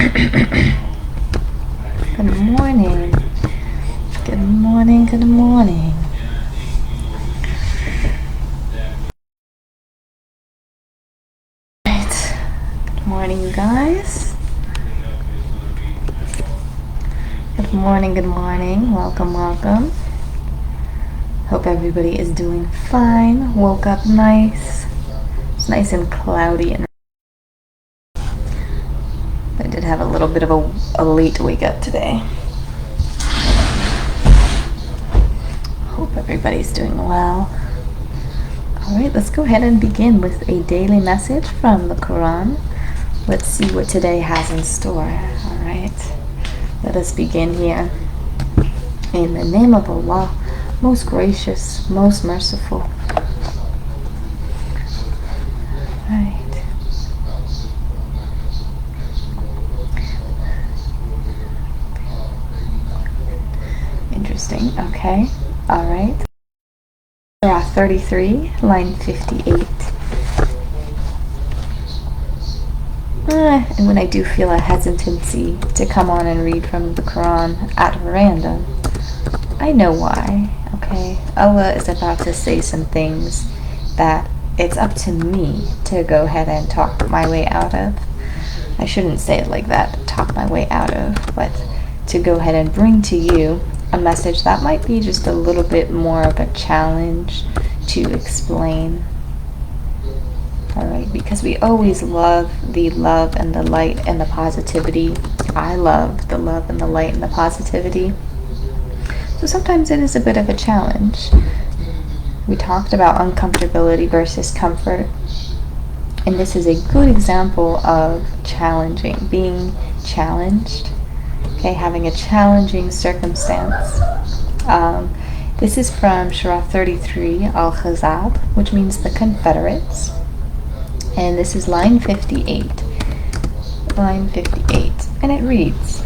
Good morning. Good morning. Good morning. Right. Good morning, you guys. Good morning. Good morning. Welcome, welcome. Hope everybody is doing fine. Woke up nice. It's nice and cloudy, and I did have a little bit of a late wake up today. Hope everybody's doing well. Alright, let's go ahead and begin with a daily message from the Qur'an. Let's see what today has in store. Alright, let us begin here. In the name of Allah, most gracious, most merciful. Right. Interesting. Okay. All right. Surah 33, line 58. And when I do feel a hesitancy to come on and read from the Quran at random, I know why. Okay. Allah is about to say some things that it's up to me to go ahead and talk my way out of. I shouldn't say it like that, talk my way out of, but to go ahead and bring to you a message that might be just a little bit more of a challenge to explain. Alright, because we always love the love and the light and the positivity. I love the love and the light and the positivity. So sometimes it is a bit of a challenge. We talked about uncomfortability versus comfort. And this is a good example of challenging, being challenged. Okay, having a challenging circumstance. This is from Surah 33, Al-Ahzab, which means the Confederates. And this is line 58. Line 58. And it reads,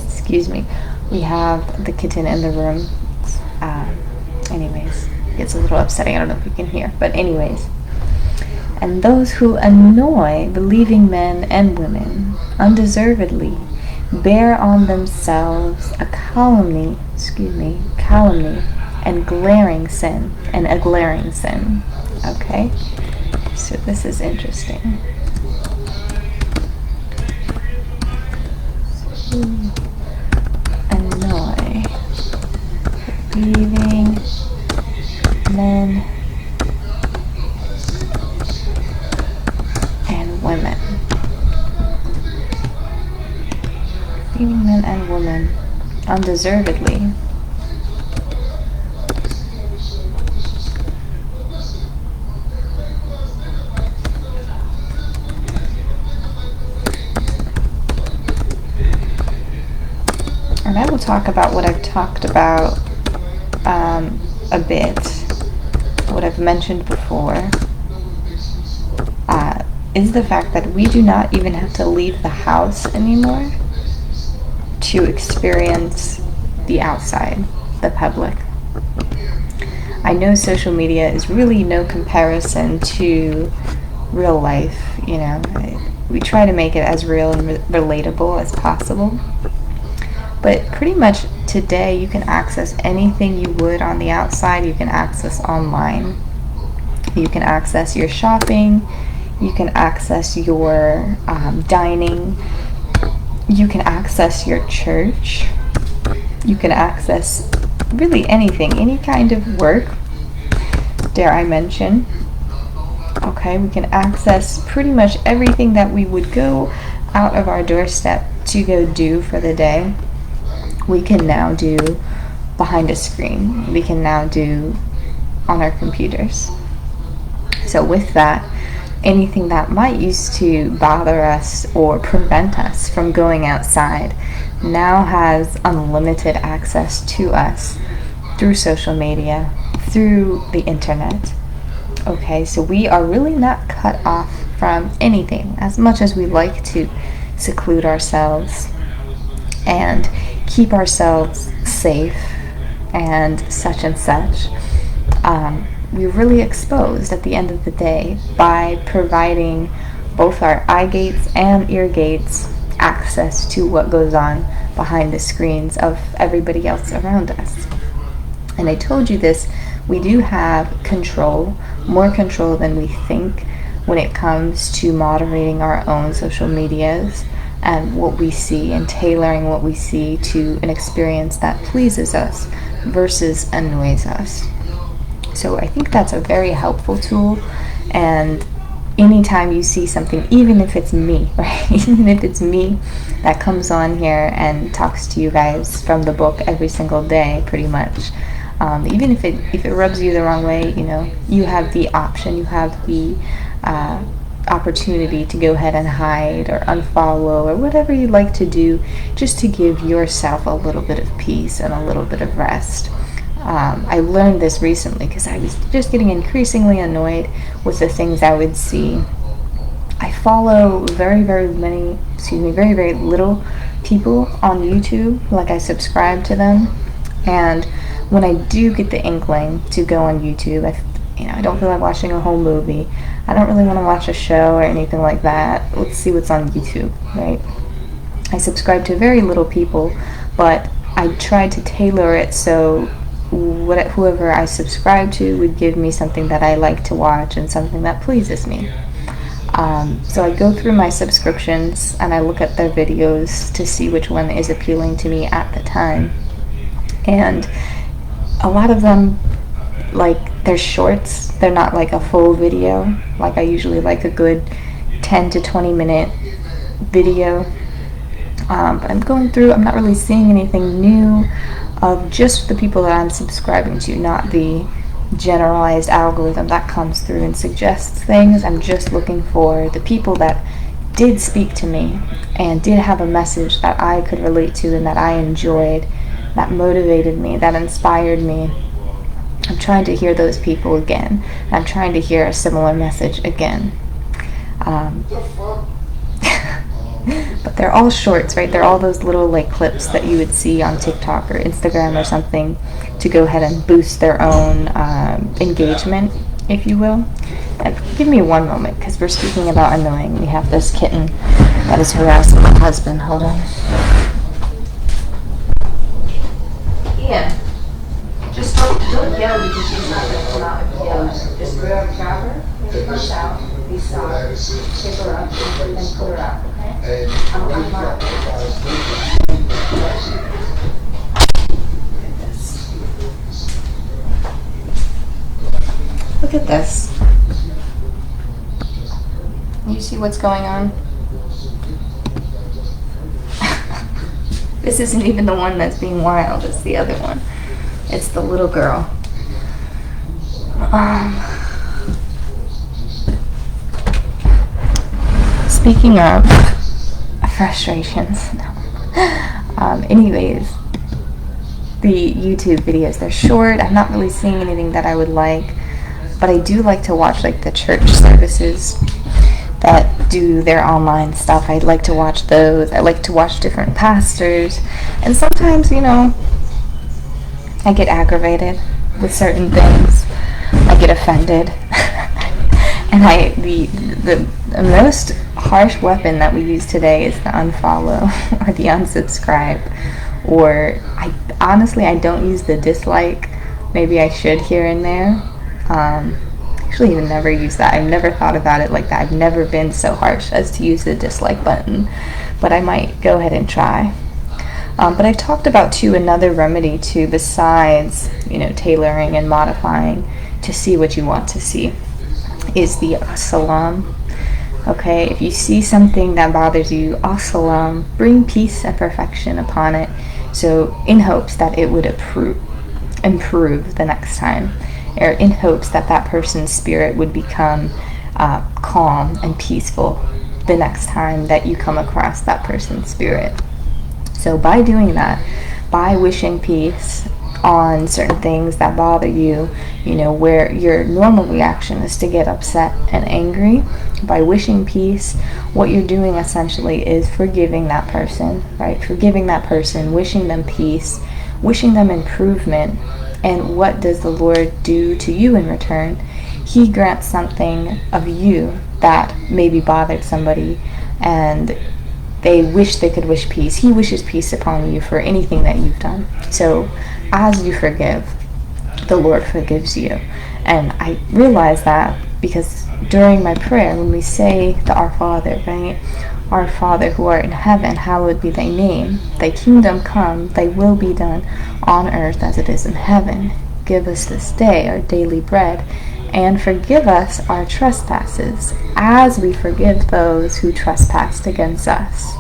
excuse me, we have the kitten in the room. Anyways, it gets a little upsetting. I don't know if you can hear. But anyways. And those who annoy believing men and women undeservedly bear on themselves a calumny and glaring sin, Okay? So this is interesting. Annoy believing men women. Believing men and women undeservedly. And I will talk about what I've talked about a bit, what I've mentioned before. Is the fact that we do not even have to leave the house anymore to experience the outside, the public. I know social media is really no comparison to real life, you know. We try to make it as real and relatable as possible. But pretty much today you can access anything you would on the outside, you can access online. You can access your shopping, you can access your dining, you can access your church, you can access really anything, any kind of work, dare I mention. Okay, we can access pretty much everything that we would go out of our doorstep to go do for the day. We can now do behind a screen. We can now do on our computers. So with that, anything that might used to bother us or prevent us from going outside now has unlimited access to us through social media, through the internet. Okay, so we are really not cut off from anything, as much as we like to seclude ourselves and keep ourselves safe and such. We're really exposed at the end of the day by providing both our eye gates and ear gates access to what goes on behind the screens of everybody else around us. And I told you this, we do have control, more control than we think, when it comes to moderating our own social medias and what we see, and tailoring what we see to an experience that pleases us versus annoys us. So I think that's a very helpful tool, and anytime you see something, even if it's me, right? Even if it's me that comes on here and talks to you guys from the book every single day, pretty much, even if it rubs you the wrong way, you know, you have the option, you have the opportunity to go ahead and hide or unfollow or whatever you'd like to do, just to give yourself a little bit of peace and a little bit of rest. I learned this recently because I was just getting increasingly annoyed with the things I would see. I follow very very little people on YouTube. Like, I subscribe to them, and when I do get the inkling to go on YouTube, I don't feel like watching a whole movie. I don't really want to watch a show or anything like that. Let's see what's on YouTube, right? I subscribe to very little people, but I try to tailor it so whoever I subscribe to would give me something that I like to watch and something that pleases me. So I go through my subscriptions and I look at their videos to see which one is appealing to me at the time. And a lot of them, like, they're shorts. They're not like a full video. Like, I usually like a good 10 to 20 minute video. But I'm going through, I'm not really seeing anything new of just the people that I'm subscribing to, not the generalized algorithm that comes through and suggests things. I'm just looking for the people that did speak to me and did have a message that I could relate to and that I enjoyed, that motivated me, that inspired me. I'm trying to hear those people again. I'm trying to hear a similar message again. But they're all shorts, right? They're all those little like clips that you would see on TikTok or Instagram or something to go ahead and boost their own engagement, if you will. And give me one moment, because we're speaking about annoying. We have this kitten that is harassing my husband. Hold on. Ian, just don't yell because she's not going to come out if you yell. Just grab her when she comes out, be soft, pick her up, and put her out, okay? I'm not. Look at this. You see what's going on? This isn't even the one that's being wild, it's the other one. It's the little girl. Speaking of frustrations, anyways, the YouTube videos, they're short. I'm not really seeing anything that I would like, but I do like to watch like the church services that do their online stuff. I'd like to watch those. I like to watch different pastors, and sometimes, you know, I get aggravated with certain things. I get offended. And the most harsh weapon that we use today is the unfollow or the unsubscribe. Or honestly, I don't use the dislike. Maybe I should here and there. Actually, even never use that. I've never thought about it like that. I've never been so harsh as to use the dislike button, but I might go ahead and try. But I talked about too another remedy too, besides, you know, tailoring and modifying to see what you want to see, is the as-salam. Okay, if you see something that bothers you, as-salam, bring peace and perfection upon it, so in hopes that it would improve the next time, or in hopes that that person's spirit would become calm and peaceful the next time that you come across that person's spirit. So by doing that, by wishing peace on certain things that bother you, you know, where your normal reaction is to get upset and angry, by wishing peace, what you're doing essentially is forgiving that person, right? Forgiving that person, wishing them peace, wishing them improvement. And what does the Lord do to you in return? He grants something of you that maybe bothered somebody, and they wish they could wish peace. He wishes peace upon you for anything that you've done. So as you forgive, the Lord forgives you. And I realize that because during my prayer, when we say the Our Father, right? Our Father who art in heaven, hallowed be thy name. Thy kingdom come, thy will be done on earth as it is in heaven. Give us this day our daily bread, and forgive us our trespasses, as we forgive those who trespass against us.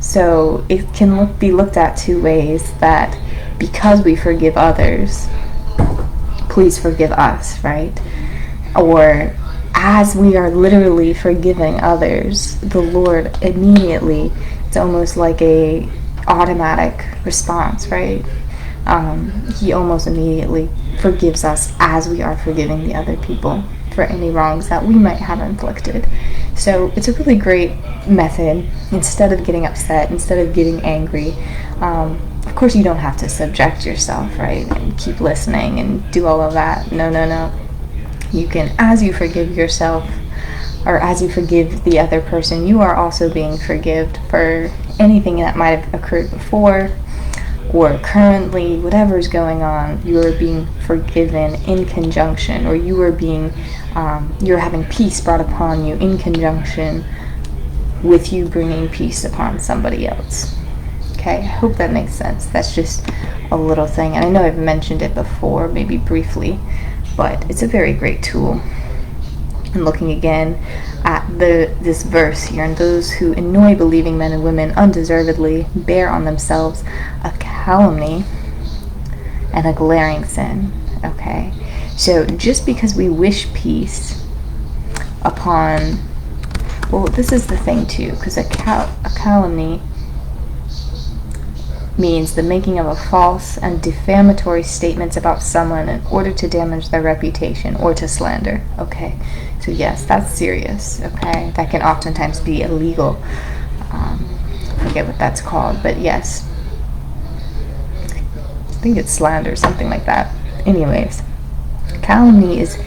So it can be looked at two ways, that because we forgive others, please forgive us, right? Or as we are literally forgiving others, the Lord immediately, it's almost like a automatic response, right? He almost immediately forgives us as we are forgiving the other people for any wrongs that we might have inflicted. So it's a really great method. Instead of getting upset, instead of getting angry, of course you don't have to subject yourself, right, and keep listening and do all of that. No. You can, as you forgive yourself, or as you forgive the other person, you are also being forgiven for anything that might have occurred before or currently, whatever is going on. You are being forgiven in conjunction, or you are being, you're having peace brought upon you in conjunction with you bringing peace upon somebody else. Okay, I hope that makes sense. That's just a little thing, and I know I've mentioned it before, maybe briefly, but it's a very great tool. And looking again at this verse here, and those who annoy believing men and women undeservedly bear on themselves a calumny and a glaring sin. Okay, so just because we wish peace upon, well, this is the thing too, because a calumny means the making of a false and defamatory statements about someone in order to damage their reputation or to slander. Okay, so yes, that's serious. Okay, that can oftentimes be illegal. I forget what that's called, but yes, I think it's slander, something like that. Anyways, calumny is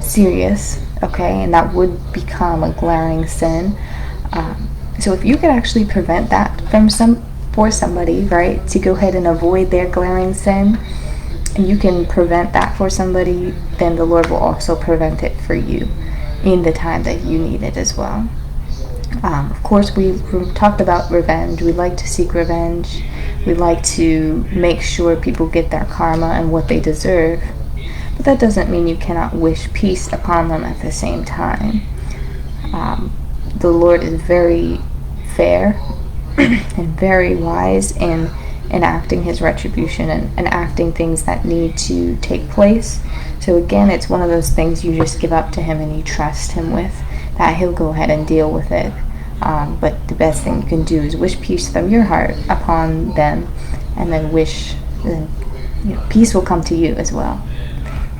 serious. Okay, and that would become a glaring sin. So if you could actually prevent that for somebody, right, to go ahead and avoid their glaring sin, and you can prevent that for somebody, then the Lord will also prevent it for you in the time that you need it as well. Of course, we talked about revenge. We like to seek revenge. We like to make sure people get their karma and what they deserve. But that doesn't mean you cannot wish peace upon them at the same time. The Lord is very fair and very wise in enacting his retribution and acting things that need to take place. So again, it's one of those things you just give up to him and you trust him with, that he'll go ahead and deal with it. But the best thing you can do is wish peace from your heart upon them, and then wish, peace will come to you as well.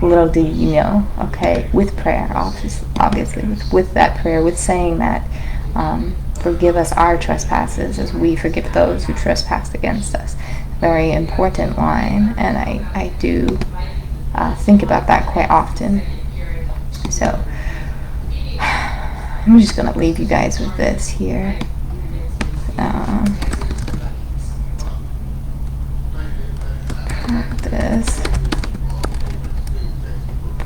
Little do you know, okay, with prayer, obviously, with that prayer, with saying that, forgive us our trespasses as we forgive those who trespass against us. Very important line, and I do think about that quite often. So I'm just going to leave you guys with this here.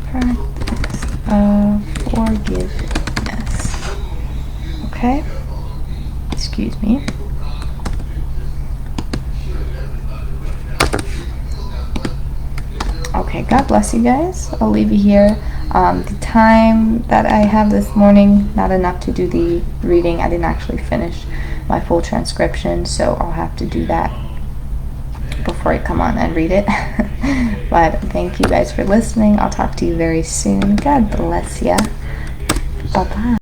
Practice of forgiveness. Okay? Excuse me. Okay, God bless you guys. I'll leave you here. The time that I have this morning, not enough to do the reading. I didn't actually finish my full transcription, so I'll have to do that before I come on and read it. But thank you guys for listening. I'll talk to you very soon. God bless ya. Bye-bye.